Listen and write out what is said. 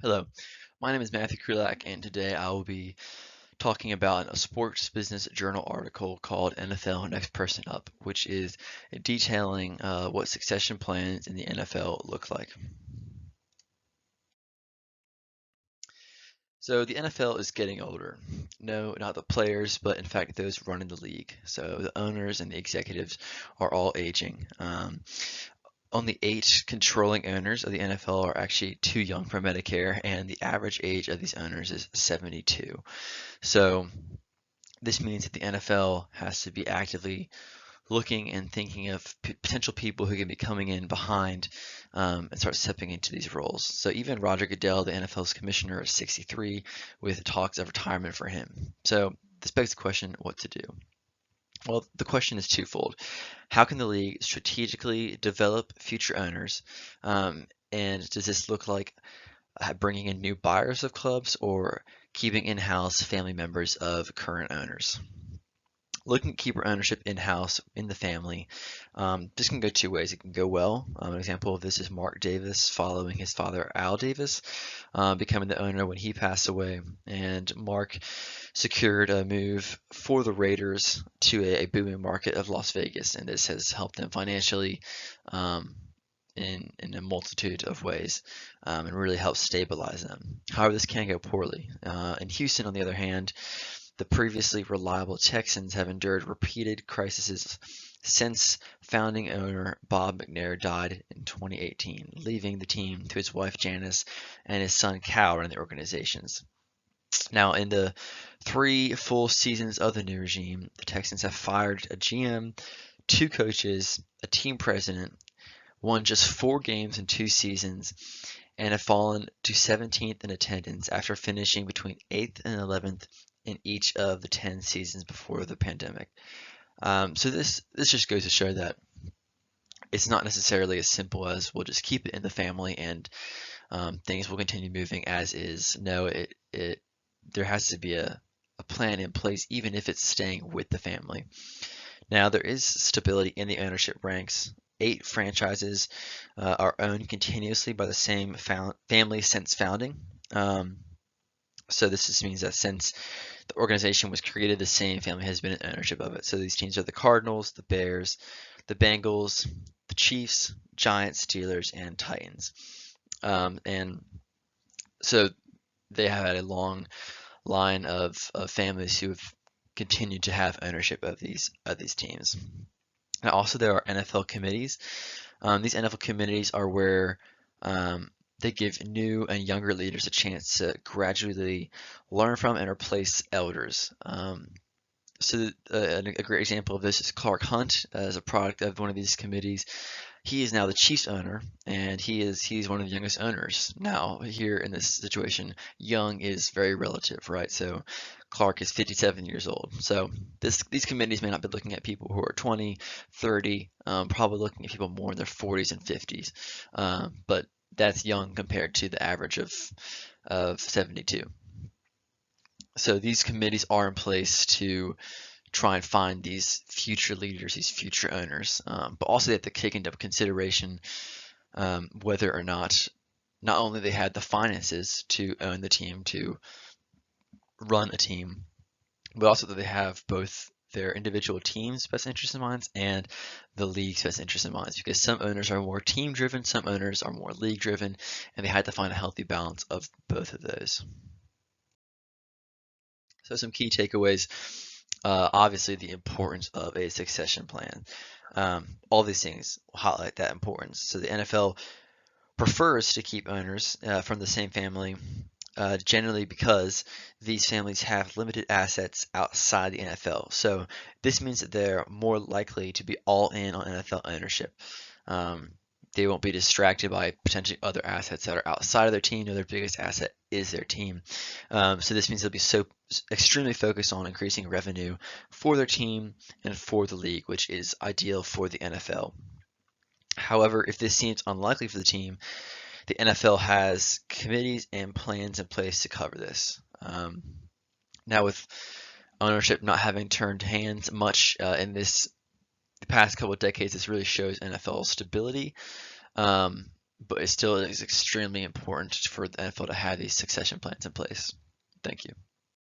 Hello, my name is Matthew Krulak, and today I will be talking about a sports business journal article called NFL Next Person Up, which is detailing what succession plans in the NFL look like. So the NFL is getting older. No, not the players, but in fact those running the league. So the owners and the executives are all aging. Only 8 controlling owners of the NFL are actually too young for Medicare, and the average age of these owners is 72. So this means that the NFL has to be actively looking and thinking of potential people who can be coming in behind and start stepping into these roles. So even Roger Goodell, the NFL's commissioner, is 63, with talks of retirement for him. So this begs the question, what to do? Well, the question is twofold. How can the league strategically develop future owners? And does this look like bringing in new buyers of clubs or keeping in-house family members of current owners? Looking at keeper ownership in-house in the family, this can go two ways. It can go well. An example of this is Mark Davis following his father Al Davis, becoming the owner when he passed away. And Mark secured a move for the Raiders to a booming market of Las Vegas, and this has helped them financially in a multitude of ways, and really helped stabilize them. However, this can go poorly. In Houston, on the other hand, the previously reliable Texans have endured repeated crises since founding owner Bob McNair died in 2018, leaving the team to his wife Janice and his son Cal running the organizations. Now, in the 3 full seasons of the new regime, the Texans have fired a GM, 2 coaches, a team president, won just 4 games in 2 seasons, and have fallen to 17th in attendance after finishing between 8th and 11th in each of the 10 seasons before the pandemic. So this just goes to show that it's not necessarily as simple as we'll just keep it in the family and things will continue moving as is. No, it there has to be a plan in place, even if it's staying with the family. Now, there is stability in the ownership ranks. 8 franchises are owned continuously by the same family since founding. So this just means that since the organization was created, the same family has been in ownership of it. So these teams are the Cardinals, the Bears, the Bengals, the Chiefs, Giants, Steelers, and Titans. And so they have had a long line of families who have continued to have ownership of these teams. Now, also there are NFL committees. These NFL committees are where they give new and younger leaders a chance to gradually learn from and replace elders. A great example of this is Clark Hunt as a product of one of these committees. He is now the Chiefs owner, and he's one of the youngest owners. Now, here in this situation, young is very relative, right? So Clark is 57 years old. So these committees may not be looking at people who are 20, 30, probably looking at people more in their 40s and 50s. But that's young compared to the average of 72. So these committees are in place to try and find these future leaders, these future owners, but also they have to take into consideration whether or not only they had the finances to own the team, to run a team, but also that they have both their individual team's best interest in mind and the league's best interest in mind. Because some owners are more team driven, some owners are more league driven, and they had to find a healthy balance of both of those. So some key takeaways. Obviously, the importance of a succession plan. All these things highlight that importance. So the NFL prefers to keep owners from the same family, generally because these families have limited assets outside the NFL. So this means that they're more likely to be all in on NFL ownership. They won't be distracted by potentially other assets that are outside of their team. No, their biggest asset is their team. So this means they'll be so extremely focused on increasing revenue for their team and for the league, which is ideal for the NFL. However, if this seems unlikely for the team, the NFL has committees and plans in place to cover this. Now, with ownership not having turned hands much in the past couple of decades, this really shows NFL stability. but it still is extremely important for the NFL to have these succession plans in place. Thank you.